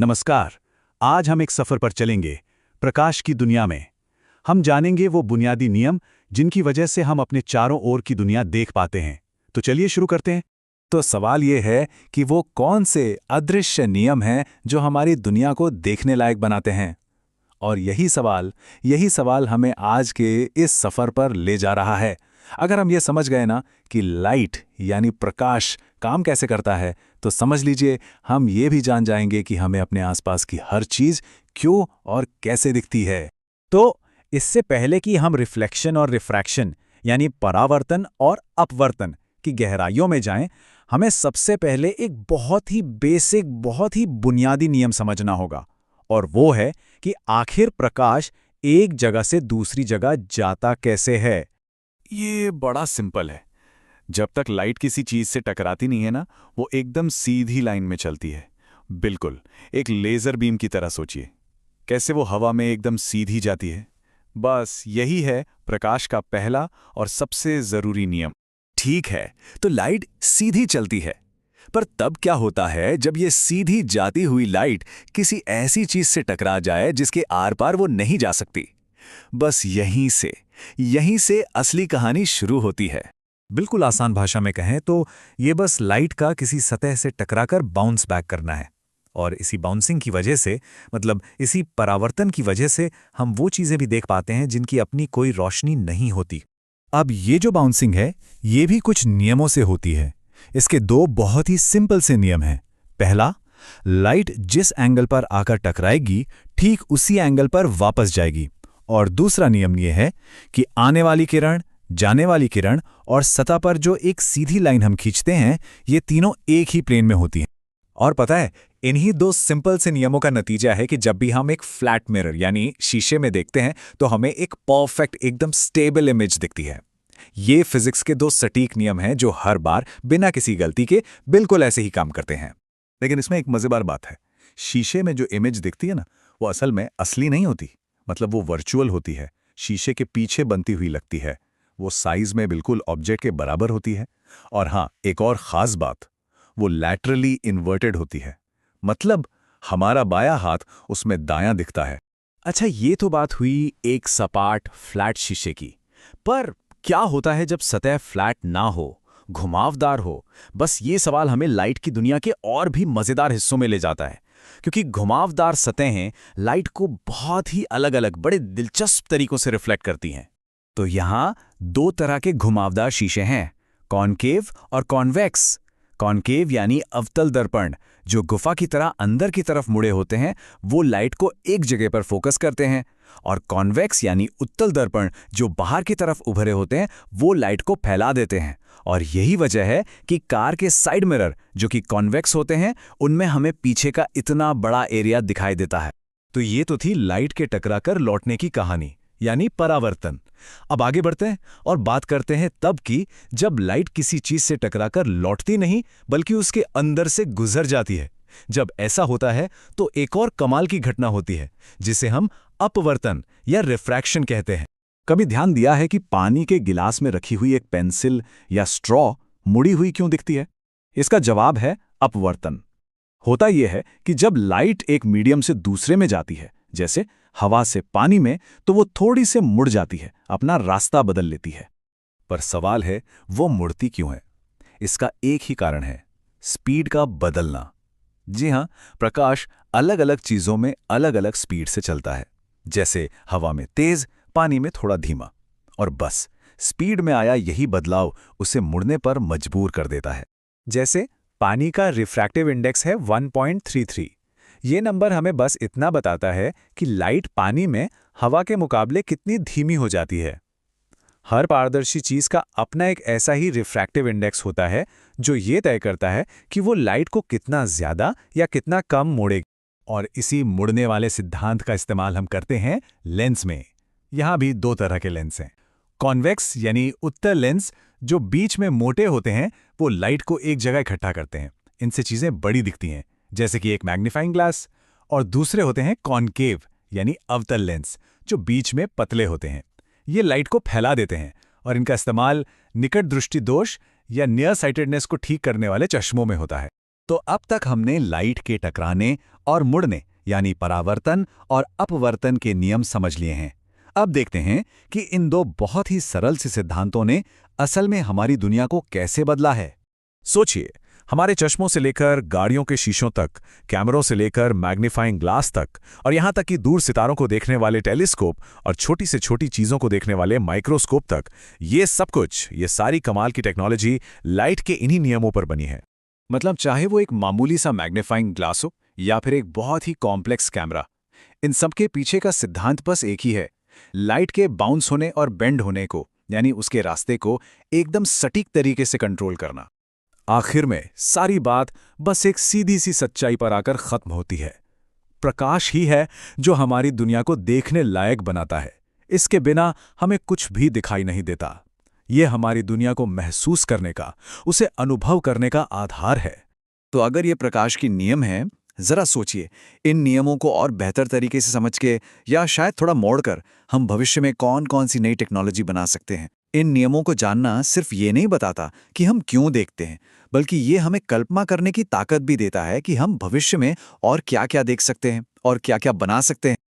नमस्कार। आज हम एक सफर पर चलेंगे, प्रकाश की दुनिया में। हम जानेंगे वो बुनियादी नियम जिनकी वजह से हम अपने चारों ओर की दुनिया देख पाते हैं। तो चलिए शुरू करते हैं। तो सवाल ये है कि वो कौन से अदृश्य नियम हैं जो हमारी दुनिया को देखने लायक बनाते हैं। और यही सवाल हमें आज के इस सफर पर ले जा रहा है। अगर हम ये समझ गए ना कि लाइट यानी प्रकाश काम कैसे करता है, तो समझ लीजिए हम ये भी जान जाएंगे कि हमें अपने आसपास की हर चीज क्यों और कैसे दिखती है। तो इससे पहले कि हम रिफ्लेक्शन और रिफ्रैक्शन यानी परावर्तन और अपवर्तन की गहराइयों में जाएं, हमें सबसे पहले एक बहुत ही बेसिक, बहुत ही बुनियादी नियम समझना होगा। और वो है कि आखिर प्रकाश एक जगह से दूसरी जगह जाता कैसे है। ये बड़ा सिंपल है। जब तक लाइट किसी चीज से टकराती नहीं है ना, वो एकदम सीधी लाइन में चलती है। बिल्कुल एक लेजर बीम की तरह सोचिए। कैसे वो हवा में एकदम सीधी जाती है। बस यही है प्रकाश का पहला और सबसे जरूरी नियम। ठीक है, तो लाइट सीधी चलती है, पर तब क्या होता है जब ये सीधी जाती हुई लाइट किसी ऐसी चीज से टकरा जाए जिसके आर पार वो नहीं जा सकती। बस यहीं से असली कहानी शुरू होती है। बिल्कुल आसान भाषा में कहें तो ये बस लाइट का किसी सतह से टकराकर बाउंस बैक करना है। और इसी बाउंसिंग की वजह से, मतलब इसी परावर्तन की वजह से, हम वो चीज़ें भी देख पाते हैं जिनकी अपनी कोई रोशनी नहीं होती। अब ये जो बाउंसिंग है, ये भी कुछ नियमों से होती है। इसके दो बहुत ही सिंपल से नियम हैं। पहला, लाइट जिस एंगल पर आकर टकराएगी ठीक उसी एंगल पर वापस जाएगी। और दूसरा नियम ये है कि आने वाली किरण, जाने वाली किरण और सतह पर जो एक सीधी लाइन हम खींचते हैं, ये तीनों एक ही प्लेन में होती हैं। और पता है, इन्हीं दो सिंपल से नियमों का नतीजा है कि जब भी हम एक फ्लैट मिरर यानी शीशे में देखते हैं तो हमें एक परफेक्ट, एकदम स्टेबल इमेज दिखती है। ये फिजिक्स के दो सटीक नियम हैं जो हर बार बिना किसी गलती के बिल्कुल ऐसे ही काम करते हैं। लेकिन इसमें एक मजेदार बात है। शीशे में जो इमेज दिखती है ना, वो असल में असली नहीं होती। मतलब वो वर्चुअल होती है, शीशे के पीछे बनती हुई लगती है। वो साइज में बिल्कुल ऑब्जेक्ट के बराबर होती है। और हाँ, एक और खास बात, वो लैटरली इन्वर्टेड होती है। मतलब हमारा बायां हाथ उसमें दायां दिखता है। अच्छा, ये तो बात हुई एक सपाट फ्लैट शीशे की। पर क्या होता है जब सतह फ्लैट ना हो, घुमावदार हो? बस ये सवाल हमें लाइट की दुनिया के और भी मजेदार हिस्सों में ले जाता है, क्योंकि घुमावदार सतहें लाइट को बहुत ही अलग-अलग, बड़े दिलचस्प तरीकों से रिफ्लेक्ट करती हैं। तो यहाँ दो तरह के घुमावदार शीशे हैं, कॉनकेव और कॉन्वेक्स। कॉनकेव यानी अवतल दर्पण, जो गुफा की तरह अंदर की तरफ मुड़े होते हैं, वो लाइट को एक जगह पर फोकस करते हैं। और कॉन्वेक्स यानी उत्तल दर्पण, जो बाहर की तरफ उभरे होते हैं, वो लाइट को फैला देते हैं। और यही वजह है कि कार के साइड मिरर, जो कि कॉन्वेक्स होते हैं, उनमें हमें पीछे का इतना बड़ा एरिया दिखाई देता है। तो ये तो थी लाइट के टकराकर लौटने की कहानी, यानी परावर्तन। अब आगे बढ़ते हैं और बात करते हैं तब की जब लाइट किसी चीज से टकराकर लौटती नहीं, बल्कि उसके अंदर से गुजर जाती है। जब ऐसा होता है तो एक और कमाल की घटना होती है, जिसे हम अपवर्तन या रिफ्रैक्शन कहते हैं। कभी ध्यान दिया है कि पानी के गिलास में रखी हुई एक पेंसिल या स्ट्रॉ मुड़ी हुई क्यों दिखती है? इसका जवाब है अपवर्तन। होता यह है कि जब लाइट एक मीडियम से दूसरे में जाती है, जैसे हवा से पानी में, तो वो थोड़ी से मुड़ जाती है, अपना रास्ता बदल लेती है। पर सवाल है, वो मुड़ती क्यों है? इसका एक ही कारण है, स्पीड का बदलना। जी हां, प्रकाश अलग अलग चीजों में अलग अलग स्पीड से चलता है। जैसे हवा में तेज, पानी में थोड़ा धीमा। और बस स्पीड में आया यही बदलाव उसे मुड़ने पर मजबूर कर देता है। जैसे पानी का रिफ्रैक्टिव इंडेक्स है 1.33। ये नंबर हमें बस इतना बताता है कि लाइट पानी में हवा के मुकाबले कितनी धीमी हो जाती है। हर पारदर्शी चीज का अपना एक ऐसा ही रिफ्रैक्टिव इंडेक्स होता है, जो ये तय करता है कि वो लाइट को कितना ज्यादा या कितना कम मोड़ेगी। और इसी मुड़ने वाले सिद्धांत का इस्तेमाल हम करते हैं लेंस में। यहां भी दो तरह के लेंस हैं। कॉन्वेक्स यानी उत्तल लेंस, जो बीच में मोटे होते हैं, वो लाइट को एक जगह इकट्ठा करते हैं। इनसे चीजें बड़ी दिखती हैं, जैसे कि एक मैग्नीफाइंग ग्लास। और दूसरे होते हैं कॉनकेव यानी अवतल लेंस, जो बीच में पतले होते हैं। ये लाइट को फैला देते हैं और इनका इस्तेमाल निकट दृष्टि दोष या नियर साइटेडनेस को ठीक करने वाले चश्मों में होता है। तो अब तक हमने लाइट के टकराने और मुड़ने यानी परावर्तन और अपवर्तन के नियम समझ लिए हैं। अब देखते हैं कि इन दो बहुत ही सरल से सिद्धांतों ने असल में हमारी दुनिया को कैसे बदला है। सोचिए, हमारे चश्मों से लेकर गाड़ियों के शीशों तक, कैमरों से लेकर मैग्नीफाइंग ग्लास तक, और यहाँ तक कि दूर सितारों को देखने वाले टेलीस्कोप और छोटी से छोटी चीज़ों को देखने वाले माइक्रोस्कोप तक, ये सब कुछ, ये सारी कमाल की टेक्नोलॉजी लाइट के इन्हीं नियमों पर बनी है। मतलब चाहे वो एक मामूली सा मैग्नीफाइंग ग्लास हो या फिर एक बहुत ही कॉम्प्लेक्स कैमरा, इन सब के पीछे का सिद्धांत बस एक ही है, लाइट के बाउंस होने और बेंड होने को, यानी उसके रास्ते को एकदम सटीक तरीके से कंट्रोल करना। आखिर में सारी बात बस एक सीधी सी सच्चाई पर आकर खत्म होती है। प्रकाश ही है जो हमारी दुनिया को देखने लायक बनाता है। इसके बिना हमें कुछ भी दिखाई नहीं देता। ये हमारी दुनिया को महसूस करने का, उसे अनुभव करने का आधार है। तो अगर ये प्रकाश की नियम है, जरा सोचिए, इन नियमों को और बेहतर तरीके से समझ के या शायद थोड़ा मोड़कर हम भविष्य में कौन कौन सी नई टेक्नोलॉजी बना सकते हैं। इन नियमों को जानना सिर्फ ये नहीं बताता कि हम क्यों देखते हैं, बल्कि ये हमें कल्पना करने की ताकत भी देता है कि हम भविष्य में और क्या क्या देख सकते हैं और क्या क्या बना सकते हैं।